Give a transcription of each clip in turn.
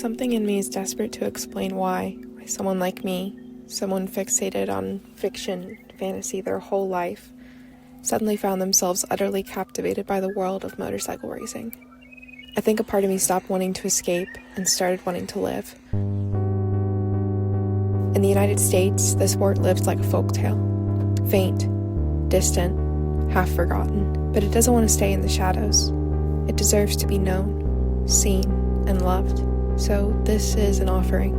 Something in me is desperate to explain why someone like me, someone fixated on fiction, fantasy their whole life, suddenly found themselves utterly captivated by the world of motorcycle racing. I think a part of me stopped wanting to escape and started wanting to live. In the United States, the sport lives like a folktale. Faint, distant, half forgotten, but it doesn't want to stay in the shadows. It deserves to be known, seen, and loved. So this is an offering,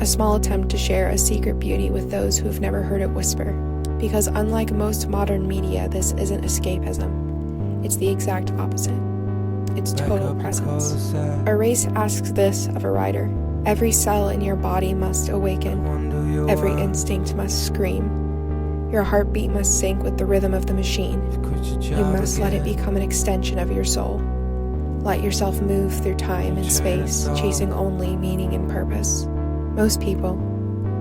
a small attempt to share a secret beauty with those who have never heard it whisper. Because unlike most modern media, this isn't escapism. It's the exact opposite. It's total presence. A race asks this of a rider. Every cell in your body must awaken. Every instinct must scream. Your heartbeat must sync with the rhythm of the machine. You must let it become an extension of your soul. Let yourself move through time and space, chasing only meaning and purpose. Most people,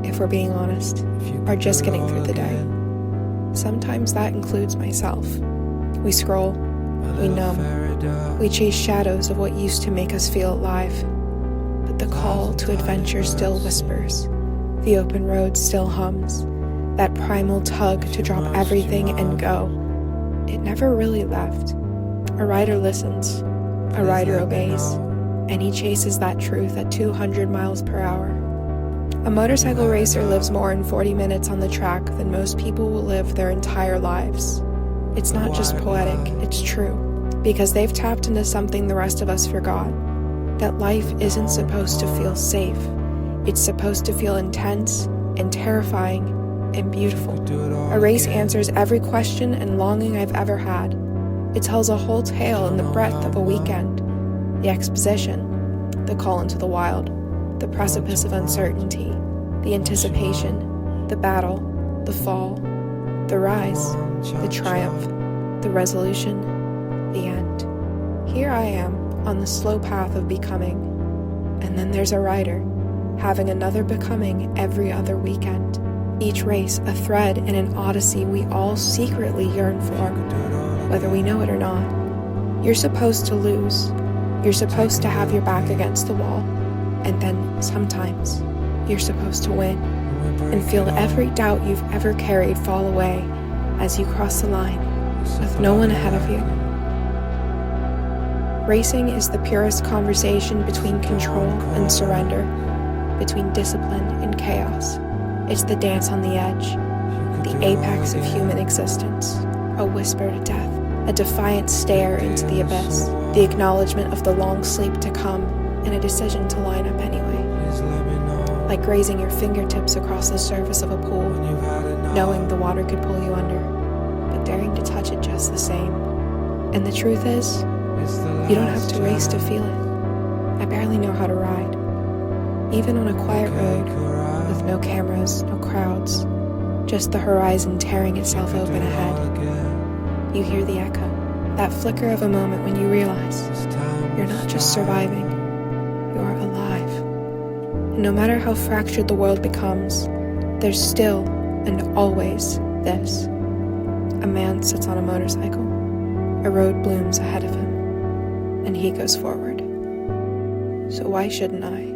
if we're being honest, are just getting through the day. Sometimes that includes myself. We scroll, we numb, we chase shadows of what used to make us feel alive. But the call to adventure still whispers. The open road still hums. That primal tug to drop everything and go. It never really left. A rider listens. A rider obeys, and he chases that truth at 200 miles per hour. A motorcycle racer lives more in 40 minutes on the track than most people will live their entire lives. It's not just poetic, it's true, because they've tapped into something the rest of us forgot, that life isn't supposed to feel safe. It's supposed to feel intense and terrifying and beautiful. A race answers every question and longing I've ever had. It tells a whole tale in the breadth of a weekend. The exposition, the call into the wild, the precipice of uncertainty, the anticipation, the battle, the fall, the rise, the triumph, the resolution, the end. Here I am on the slow path of becoming, and then there's a rider having another becoming every other weekend. Each race a thread in an odyssey we all secretly yearn for, whether we know it or not. You're supposed to lose. You're supposed to have your back against the wall. And then, sometimes, you're supposed to win and feel every doubt you've ever carried fall away as you cross the line with no one ahead of you. Racing is the purest conversation between control and surrender, between discipline and chaos. It's the dance on the edge, the apex of human existence, a whisper to death, a defiant stare into the abyss, the acknowledgement of the long sleep to come, and a decision to line up anyway. Like grazing your fingertips across the surface of a pool, knowing the water could pull you under, but daring to touch it just the same. And the truth is, you don't have to race to feel it. I barely know how to ride. Even on a quiet road, with no cameras, no crowds, just the horizon tearing itself open ahead. You hear the echo, that flicker of a moment when you realize you're not just surviving, you're alive. And no matter how fractured the world becomes, there's still and always this. A man sits on a motorcycle, a road blooms ahead of him, and he goes forward. So why shouldn't I?